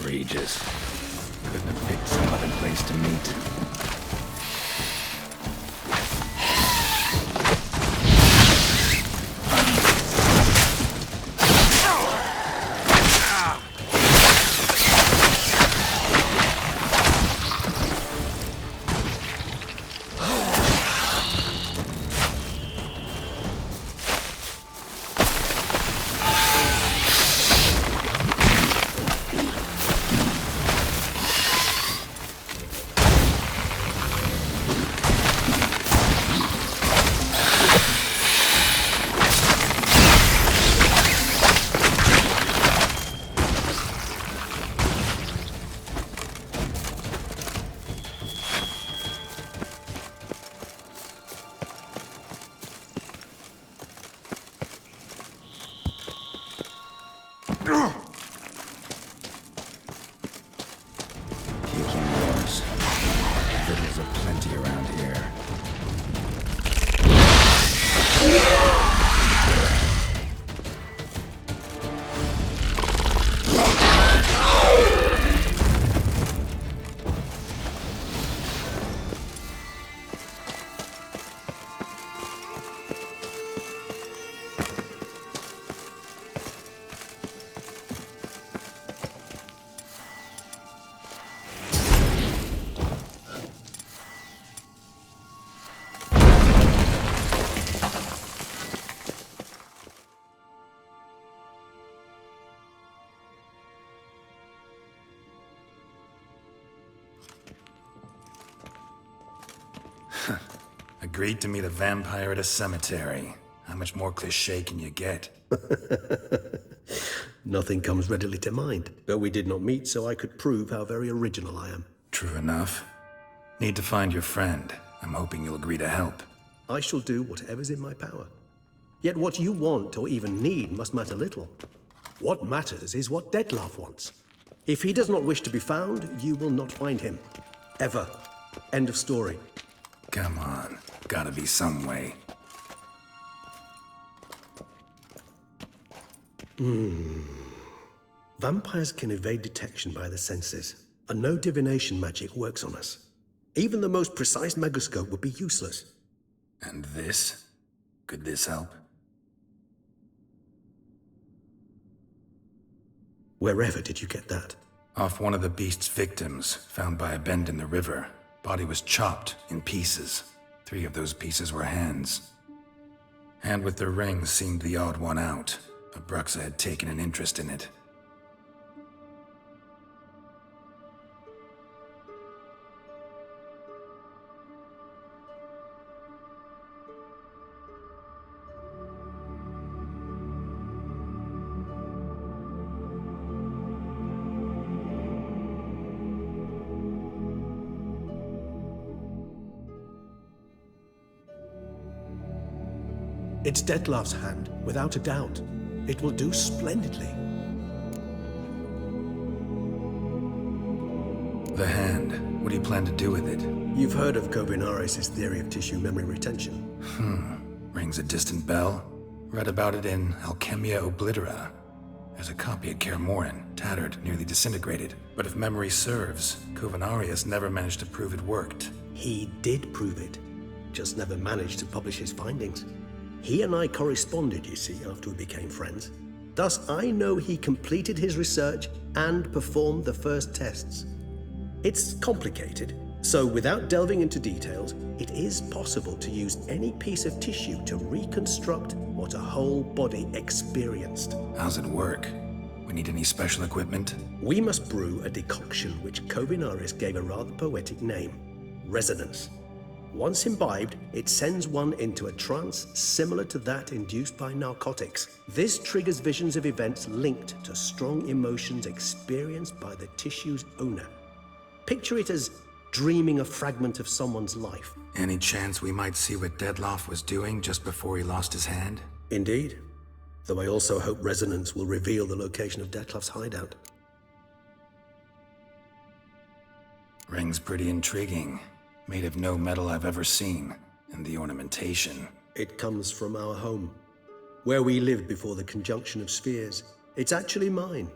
egregious. Couldn't have picked some other place to meet. Kicking yours. Vittles are plenty around here. Agreed to meet a vampire at a cemetery. How much more cliché can you get? Nothing comes readily to mind, though we did not meet so I could prove how very original I am. True enough. Need to find your friend. I'm hoping you'll agree to help. I shall do whatever's in my power. Yet what you want or even need must matter little. What matters is what Dettlaff wants. If he does not wish to be found, you will not find him. Ever. End of story. Come on. Gotta be some way. Vampires can evade detection by the senses, and no divination magic works on us. Even the most precise megoscope would be useless. And this? Could this help? Wherever did you get that? Off one of the beast's victims, found by a bend in the river. Body was chopped in pieces. 3 of those pieces were hands. Hand with the ring seemed the odd one out. Abruxa had taken an interest in it. It's Dettlaff's hand, without a doubt. It will do splendidly. The hand. What do you plan to do with it? You've heard of Kovinaris' theory of tissue memory retention. Rings a distant bell. Read about it in Alchemia Oblitera. There's a copy at Kaer Morhen, tattered, nearly disintegrated. But if memory serves, Kovinaris never managed to prove it worked. He did prove it, just never managed to publish his findings. He and I corresponded, you see, after we became friends. Thus, I know he completed his research and performed the first tests. It's complicated, so without delving into details, it is possible to use any piece of tissue to reconstruct what a whole body experienced. How's it work? We need any special equipment? We must brew a decoction which Kovinaris gave a rather poetic name, resonance. Once imbibed, it sends one into a trance similar to that induced by narcotics. This triggers visions of events linked to strong emotions experienced by the tissue's owner. Picture it as dreaming a fragment of someone's life. Any chance we might see what Dettlaff was doing just before he lost his hand? Indeed. Though I also hope resonance will reveal the location of Dettlaff's hideout. Ring's pretty intriguing. Made of no metal I've ever seen. And the ornamentation. It comes from our home, where we lived before the conjunction of spheres. It's actually mine.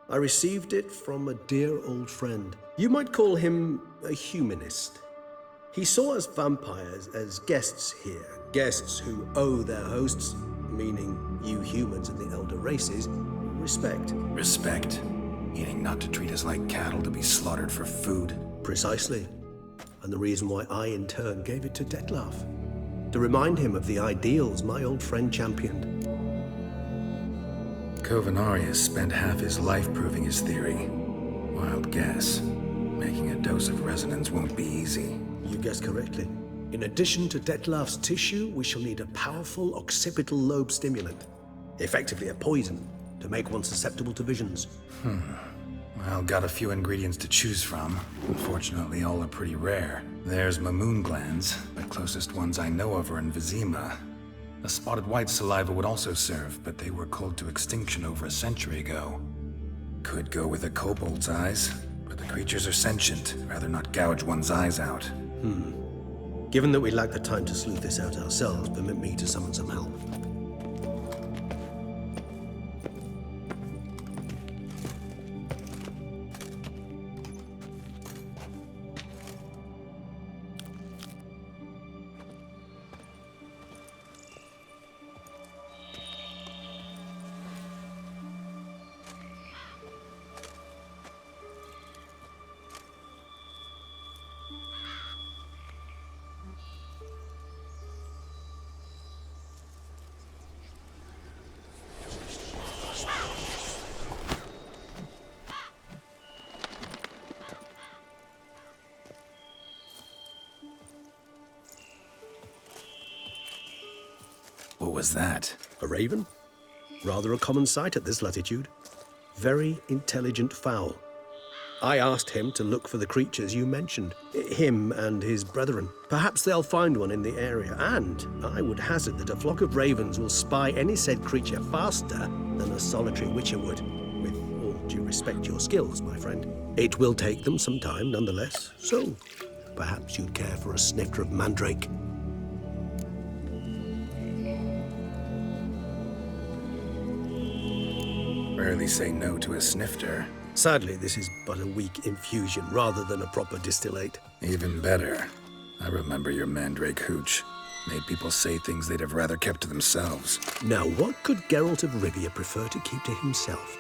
I received it from a dear old friend. You might call him a humanist. He saw us vampires as guests here, guests who owe their hosts, meaning you humans and the elder races, respect. Respect? Meaning not to treat us like cattle to be slaughtered for food? Precisely. And the reason why I, in turn, gave it to Detlef. To remind him of the ideals my old friend championed. Covenarius spent half his life proving his theory. Wild guess. Making a dose of resonance won't be easy. You guessed correctly. In addition to Detlef's tissue, we shall need a powerful occipital lobe stimulant. Effectively a poison, to make one susceptible to visions. Well, got a few ingredients to choose from. Unfortunately, all are pretty rare. There's Mamoon glands, the closest ones I know of are in Vizima. A spotted white saliva would also serve, but they were culled to extinction over a century ago. Could go with a kobold's eyes, but the creatures are sentient. Rather not gouge one's eyes out. Given that we lack the time to sleuth this out ourselves, permit me to summon some help. What was that? A raven? Rather a common sight at this latitude. Very intelligent fowl. I asked him to look for the creatures you mentioned. Him and his brethren. Perhaps they'll find one in the area, and I would hazard that a flock of ravens will spy any said creature faster than a solitary witcher would. With all due respect to your skills, my friend. It will take them some time, nonetheless. So, perhaps you'd care for a snifter of mandrake. Rarely say no to a snifter. Sadly, this is but a weak infusion rather than a proper distillate. Even better. I remember your mandrake hooch. Made people say things they'd have rather kept to themselves. Now, what could Geralt of Rivia prefer to keep to himself?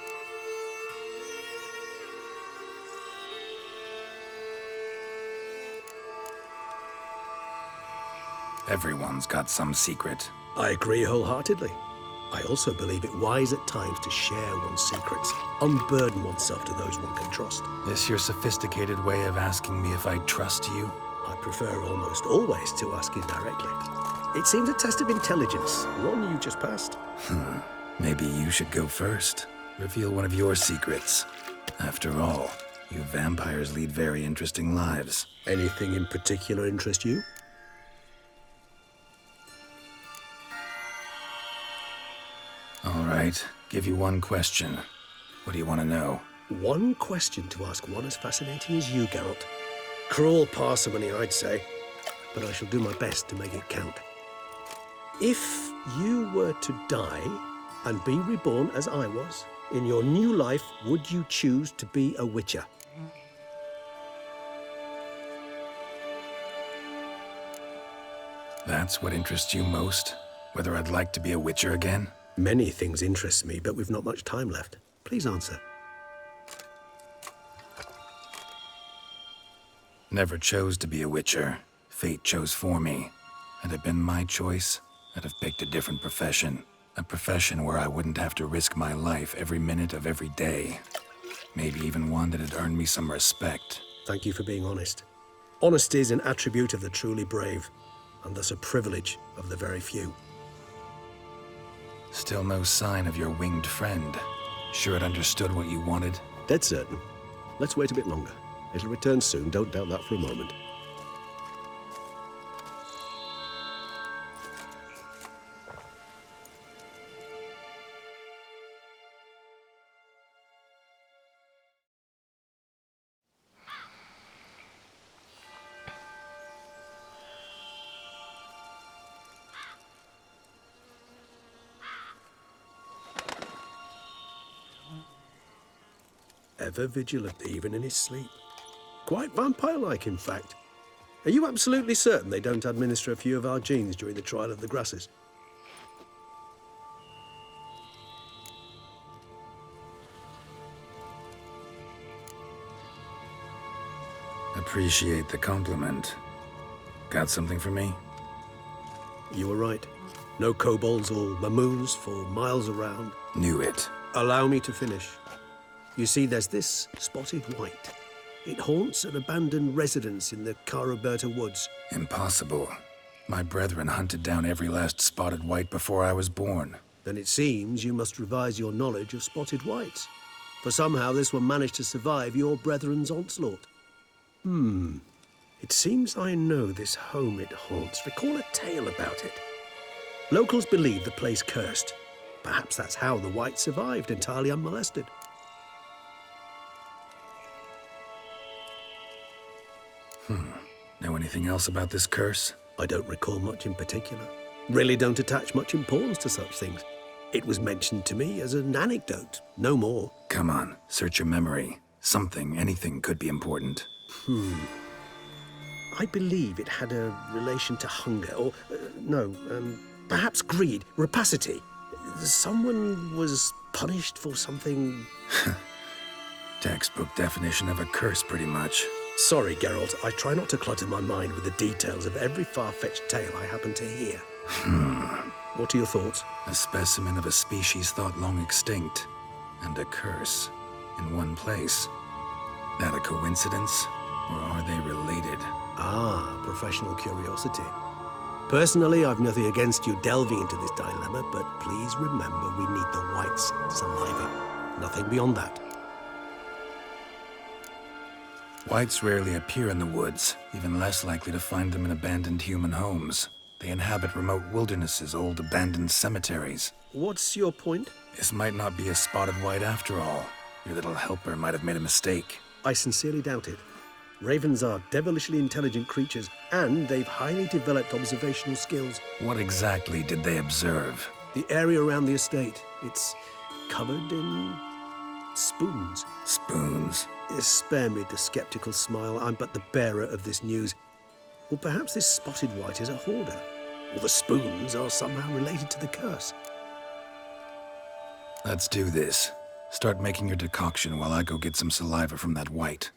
Everyone's got some secret. I agree wholeheartedly. I also believe it wise at times to share one's secrets, unburden oneself to those one can trust. This your sophisticated way of asking me if I trust you? I prefer almost always to ask indirectly. It seems a test of intelligence, one you just passed. Maybe you should go first. Reveal one of your secrets. After all, you vampires lead very interesting lives. Anything in particular interest you? All right, give you one question. What do you want to know? One question to ask one as fascinating as you, Geralt. Cruel parsimony, I'd say, but I shall do my best to make it count. If you were to die and be reborn as I was, in your new life, would you choose to be a witcher? That's what interests you most? Whether I'd like to be a witcher again? Many things interest me, but we've not much time left. Please answer. Never chose to be a witcher. Fate chose for me. Had it been my choice, I'd have picked a different profession. A profession where I wouldn't have to risk my life every minute of every day. Maybe even one that had earned me some respect. Thank you for being honest. Honesty is an attribute of the truly brave, and thus a privilege of the very few. Still no sign of your winged friend. Sure it understood what you wanted? Dead certain. Let's wait a bit longer. It'll return soon, don't doubt that for a moment. Ever vigilant, even in his sleep. Quite vampire-like, in fact. Are you absolutely certain they don't administer a few of our genes during the trial of the grasses? Appreciate the compliment. Got something for me? You were right. No kobolds or mamoons for miles around. Knew it. Allow me to finish. You see, there's this spotted white. It haunts an abandoned residence in the Caraberta woods. Impossible. My brethren hunted down every last spotted white before I was born. Then it seems you must revise your knowledge of spotted whites. For somehow this one managed to survive your brethren's onslaught. It seems I know this home it haunts. Recall a tale about it. Locals believe the place cursed. Perhaps that's how the white survived entirely unmolested. Know anything else about this curse? I don't recall much in particular. Really don't attach much importance to such things. It was mentioned to me as an anecdote, no more. Come on, search your memory. Something, anything could be important. I believe it had a relation to hunger, or, perhaps greed, rapacity. Someone was punished for something... Textbook definition of a curse, pretty much. Sorry, Geralt, I try not to clutter my mind with the details of every far-fetched tale I happen to hear. What are your thoughts? A specimen of a species thought long extinct, and a curse in one place. That a coincidence, or are they related? Ah, professional curiosity. Personally, I've nothing against you delving into this dilemma, but please remember we need the white's saliva. Nothing beyond that. Whites rarely appear in the woods, even less likely to find them in abandoned human homes. They inhabit remote wildernesses, old abandoned cemeteries. What's your point? This might not be a spotted white after all. Your little helper might have made a mistake. I sincerely doubt it. Ravens are devilishly intelligent creatures, and they've highly developed observational skills. What exactly did they observe? The area around the estate, it's covered in spoons. Spoons? Spare me the skeptical smile. I'm but the bearer of this news. Or perhaps this spotted white is a hoarder. Or the spoons are somehow related to the curse. Let's do this. Start making your decoction while I go get some saliva from that white.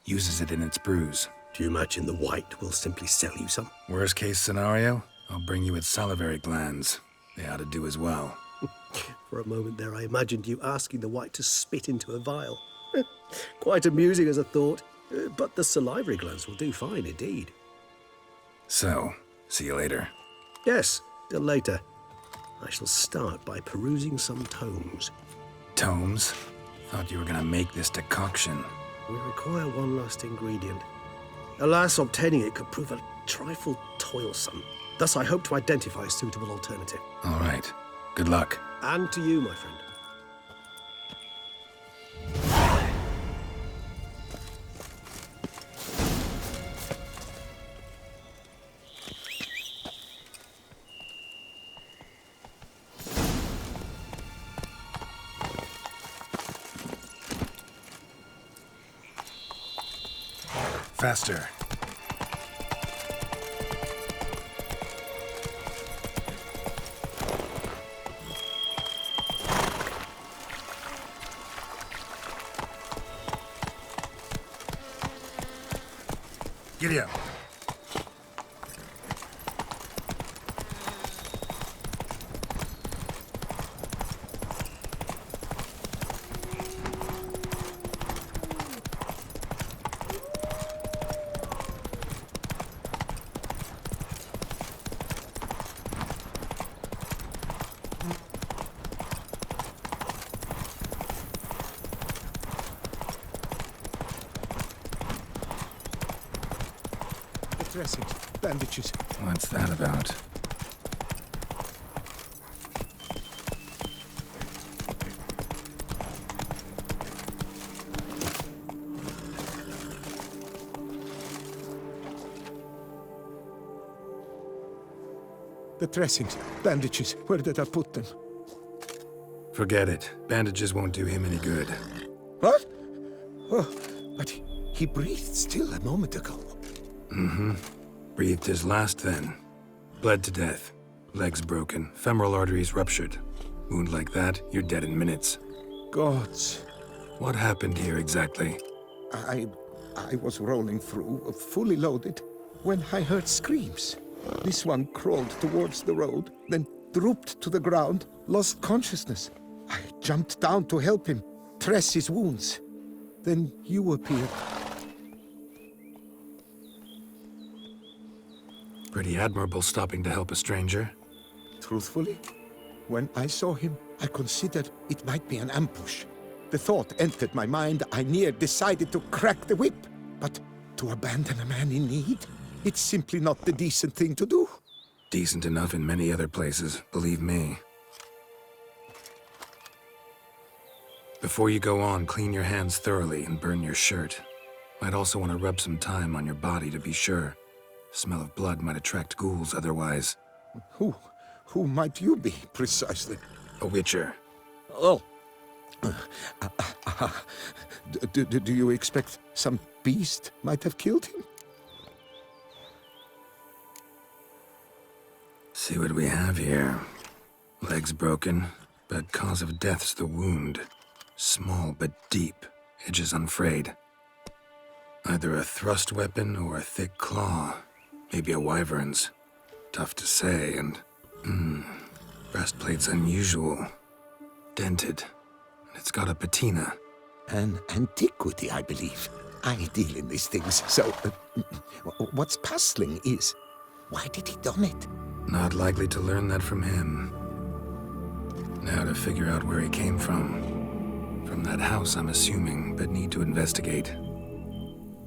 Uses it in its brews. Do you imagine the white will simply sell you some? Worst case scenario, I'll bring you its salivary glands. They ought to do as well. For a moment there, I imagined you asking the white to spit into a vial. Quite amusing as a thought, but the salivary glands will do fine indeed. So, see you later. Yes, till later. I shall start by perusing some tomes. Tomes? Thought you were gonna make this decoction. We require one last ingredient. Alas, obtaining it could prove a trifle toilsome. Thus, I hope to identify a suitable alternative. All right. Good luck. And to you, my friend. Faster. Giddy up. Dressings, bandages. What's that about? The dressings, bandages. Where did I put them? Forget it. Bandages won't do him any good. What? Oh, but he breathed still a moment ago. Breathed his last then. Bled to death. Legs broken, femoral arteries ruptured. Wound like that, you're dead in minutes. Gods. What happened here exactly? I was rolling through, fully loaded, when I heard screams. This one crawled towards the road, then drooped to the ground, lost consciousness. I jumped down to help him, dress his wounds. Then you appeared. Pretty admirable stopping to help a stranger. Truthfully, when I saw him, I considered it might be an ambush. The thought entered my mind, I near decided to crack the whip. But to abandon a man in need? It's simply not the decent thing to do. Decent enough in many other places, believe me. Before you go on, clean your hands thoroughly and burn your shirt. Might also want to rub some thyme on your body to be sure. Smell of blood might attract ghouls otherwise. Who might you be, precisely? A witcher. Oh. Do you expect some beast might have killed him? See what we have here. Legs broken, but cause of death's the wound. Small but deep, edges unfrayed. Either a thrust weapon or a thick claw. Maybe a wyvern's. Tough to say, and... breastplate's unusual. Dented. And it's got a patina. An antiquity, I believe. I deal in these things, so... what's puzzling is, why did he don it? Not likely to learn that from him. Now to figure out where he came from. From that house, I'm assuming, but need to investigate.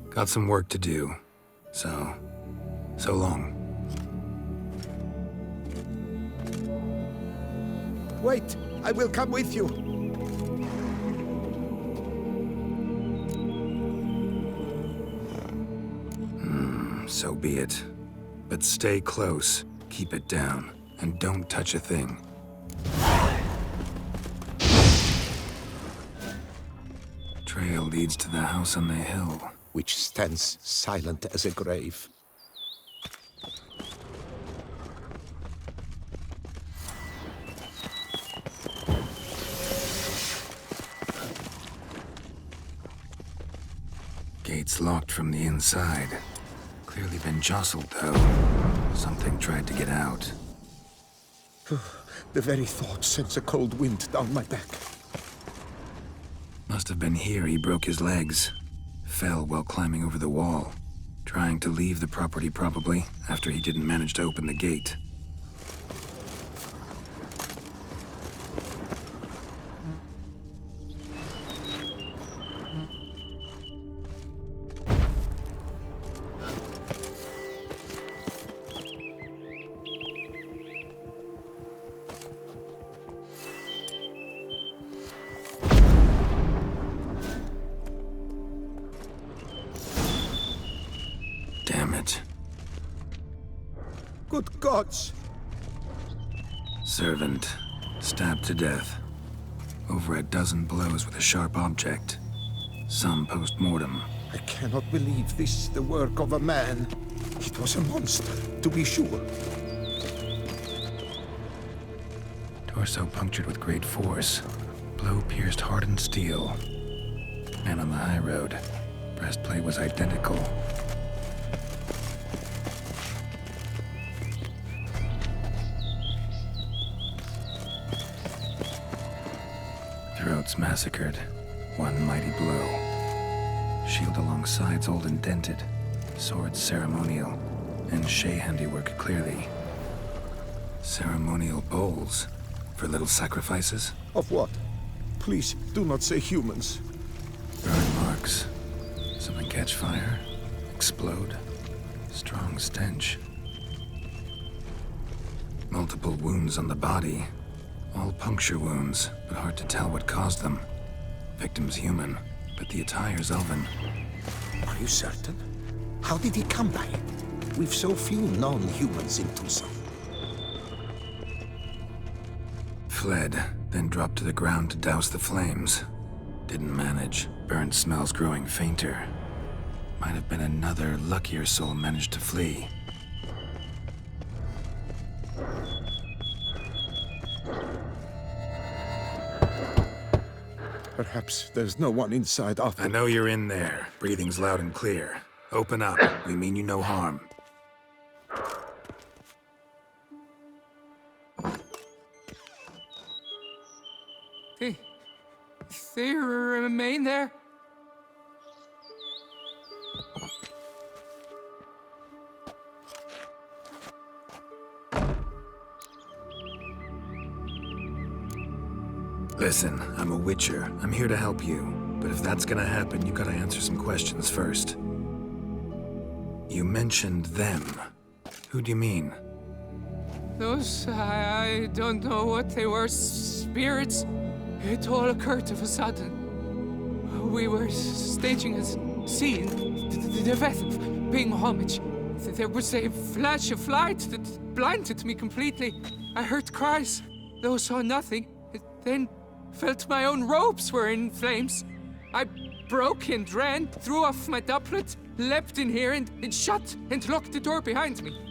Got some work to do. So long. Wait, I will come with you. So be it. But stay close, keep it down, and don't touch a thing. Trail leads to the house on the hill. Which stands silent as a grave. Gates locked from the inside. Clearly been jostled, though. Something tried to get out. The very thought sends a cold wind down my back. Must have been here he broke his legs. Fell while climbing over the wall. Trying to leave the property, probably, after he didn't manage to open the gate. Damn it. Good gods! Servant. Stabbed to death. Over a dozen blows with a sharp object. Some post-mortem. I cannot believe this is the work of a man. It was a monster, to be sure. Torso punctured with great force. Blow pierced hardened steel. Man on the high road. Breastplate was identical. Throats massacred. One mighty blow. Shield along sides old and dented. Sword ceremonial. And Shay handiwork clearly. Ceremonial bowls. For little sacrifices? Of what? Please, do not say humans. Burn marks. Something catch fire? Explode? Strong stench. Multiple wounds on the body. All puncture wounds, but hard to tell what caused them. Victim's human, but the attire's elven. Are you certain? How did he come by it? We've so few non-humans in Tucson. Fled, then dropped to the ground to douse the flames. Didn't manage. Burnt smells growing fainter. Might have been another luckier soul managed to flee. Perhaps there's no one inside after. I know you're in there. Breathing's loud and clear. Open up. We mean you no harm. They remain there? Listen, I'm a witcher. I'm here to help you. But if that's gonna happen, you gotta answer some questions first. You mentioned them. Who do you mean? Those, I don't know what they were. Spirits? It all occurred of a sudden. We were staging a scene, the death of paying homage. There was a flash of light that blinded me completely. I heard cries, though saw nothing. Then felt my own robes were in flames. I broke and ran, threw off my doublet, leapt in here and shut and locked the door behind me.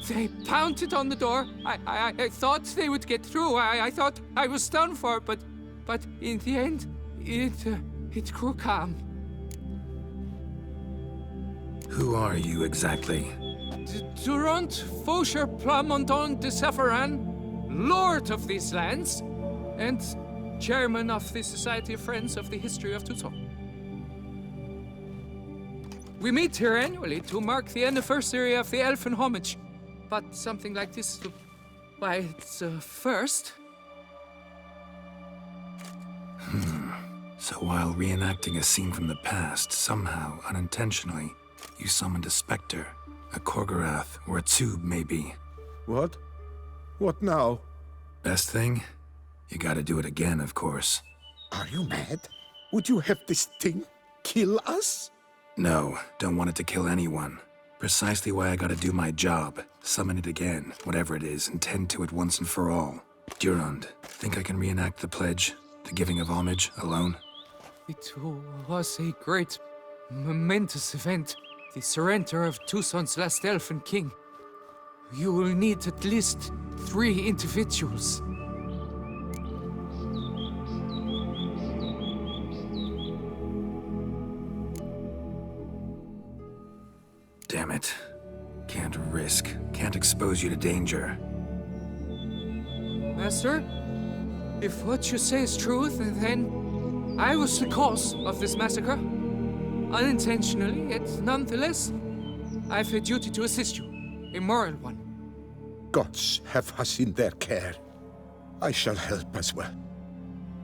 They pounded on the door. I thought they would get through. I thought I was done for, but in the end, it grew calm. Who are you exactly? Durant Faucher Plamondon de Safaran, Lord of these lands, and Chairman of the Society of Friends of the History of Tucson. We meet here annually to mark the anniversary of the Elfin Homage. But something like this, why, it's a first. So while reenacting a scene from the past, somehow, unintentionally, you summoned a specter, a Korgorath, or a tube, maybe. What? What now? Best thing? You gotta do it again, of course. Are you mad? Would you have this thing kill us? No, don't want it to kill anyone. Precisely why I gotta do my job. Summon it again, whatever it is, and tend to it once and for all. Durand, think I can reenact the pledge, the giving of homage, alone? It was a great, momentous event. The surrender of Tucson's last elfin king. You will need at least 3 individuals. Damn it. Can't risk. Can't expose you to danger. Master, if what you say is true, then I was the cause of this massacre. Unintentionally, yet nonetheless, I have a duty to assist you. A moral one. Gods have us in their care. I shall help as well.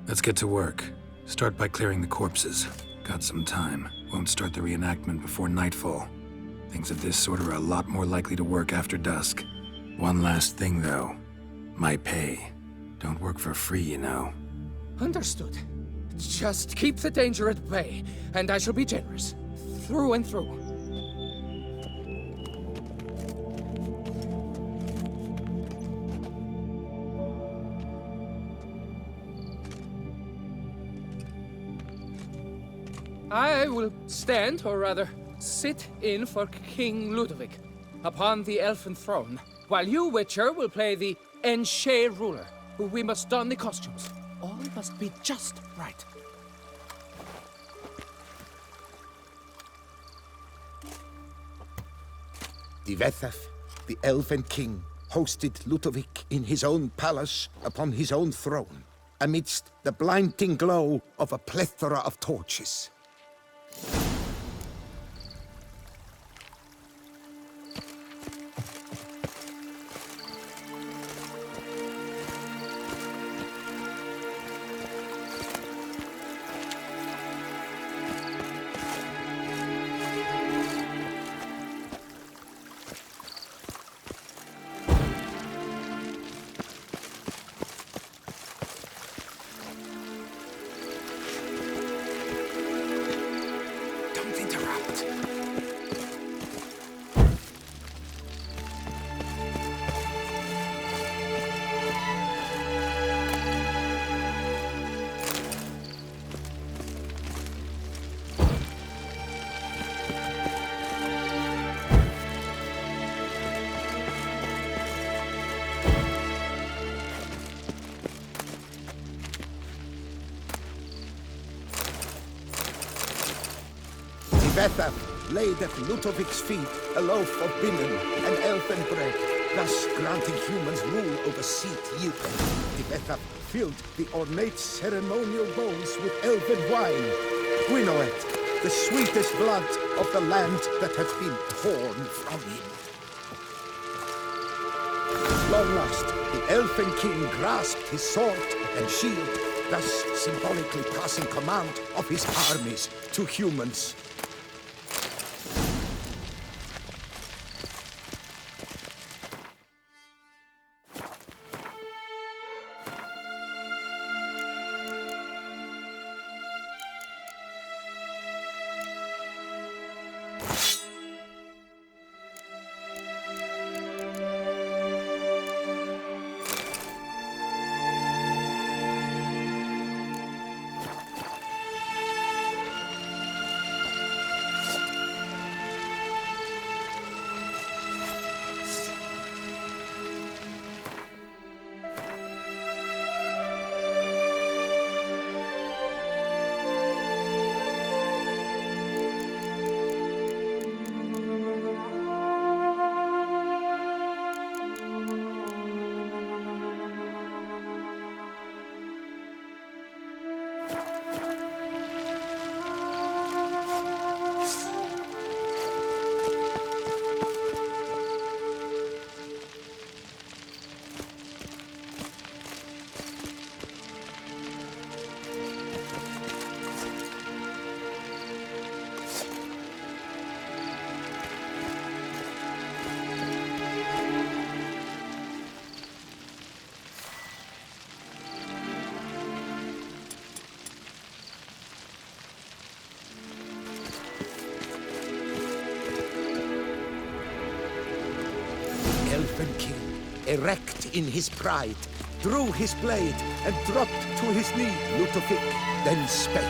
Let's get to work. Start by clearing the corpses. Got some time. Won't start the reenactment before nightfall. Things of this sort are a lot more likely to work after dusk. One last thing, though. My pay. Don't work for free, you know. Understood. Just keep the danger at bay, and I shall be generous. Through and through. I will stand, or rather, sit in for King Ludovic upon the elfin throne, while you, Witcher, will play the Enche ruler. We must don the costumes. All must be just right. Divethaf, the Elven King, hosted Ludovic in his own palace upon his own throne, amidst the blinding glow of a plethora of torches. Tvethaf laid at Ludovic's feet a loaf of binnen and elfin bread, thus granting humans rule over Seat Yilpen. Tvethaf filled the ornate ceremonial bowls with elven wine, Gwinoet, the sweetest blood of the land that has been torn from him. At long last, the elfin king grasped his sword and shield, thus symbolically passing command of his armies to humans. Elfin king, erect in his pride, drew his blade and dropped to his knee. Ludovic then spake.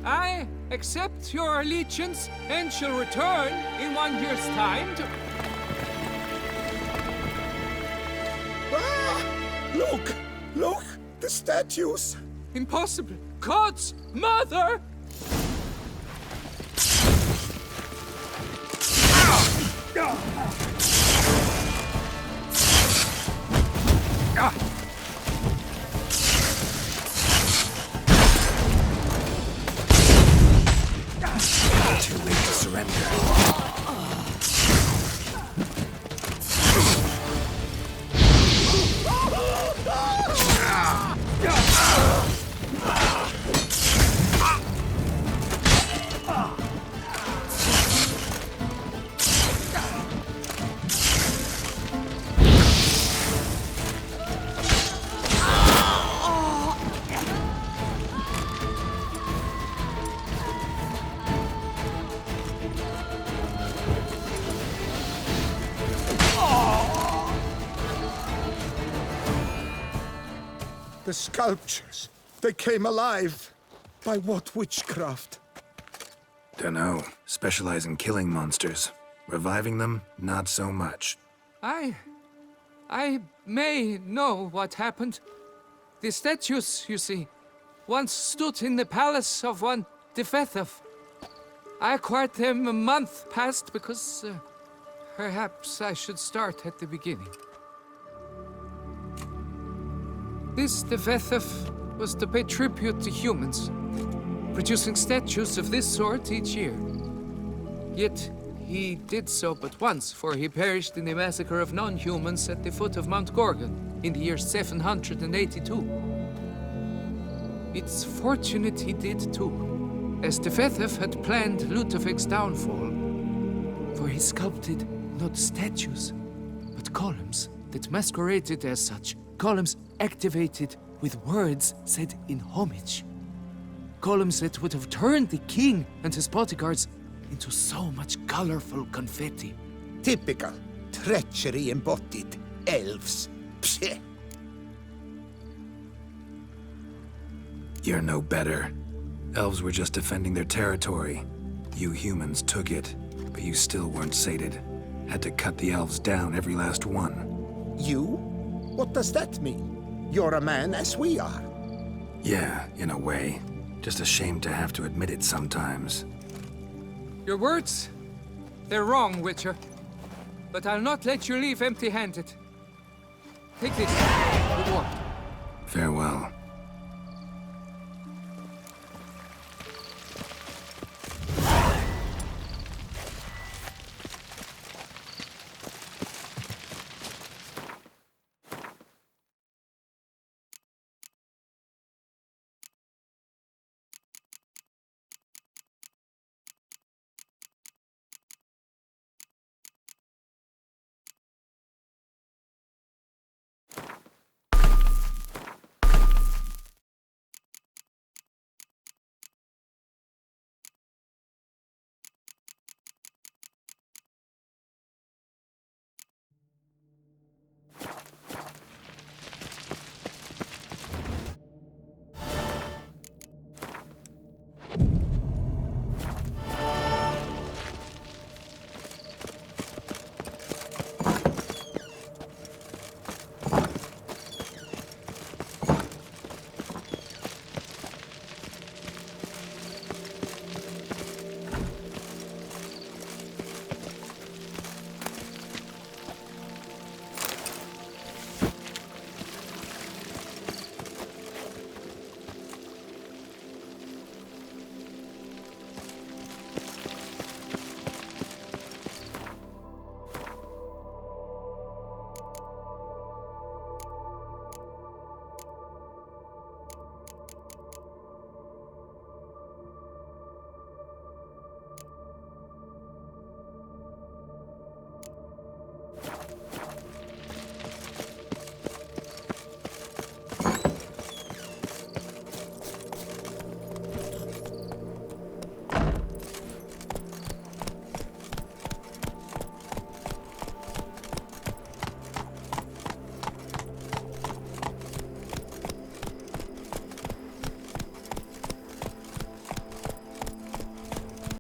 I accept your allegiance and shall return in 1 year's time to... Ah! Look! Look! The statues! Impossible! God's mother! Too late to surrender. The sculptures, they came alive. By what witchcraft? Dunno. Specialize in killing monsters. Reviving them, not so much. I may know what happened. The statues, you see, once stood in the palace of one Tvethaf. I acquired them a month past because perhaps I should start at the beginning. This Tvethaf was to pay tribute to humans, producing statues of this sort each year. Yet he did so but once, for he perished in the massacre of non-humans at the foot of Mount Gorgon in the year 782. It's fortunate he did too, as Tvethaf had planned Ludovic's downfall, for he sculpted not statues, but columns that masqueraded as such. Columns activated with words said in homage. Columns that would have turned the king and his bodyguards into so much colorful confetti. Typical. Treachery embodied. Elves. Psheh. You're no better. Elves were just defending their territory. You humans took it, but you still weren't sated. Had to cut the elves down, every last one. You? What does that mean? You're a man as we are. Yeah, in a way. Just ashamed to have to admit it sometimes. Your words? They're wrong, Witcher. But I'll not let you leave empty-handed. Take this. Reward. Farewell.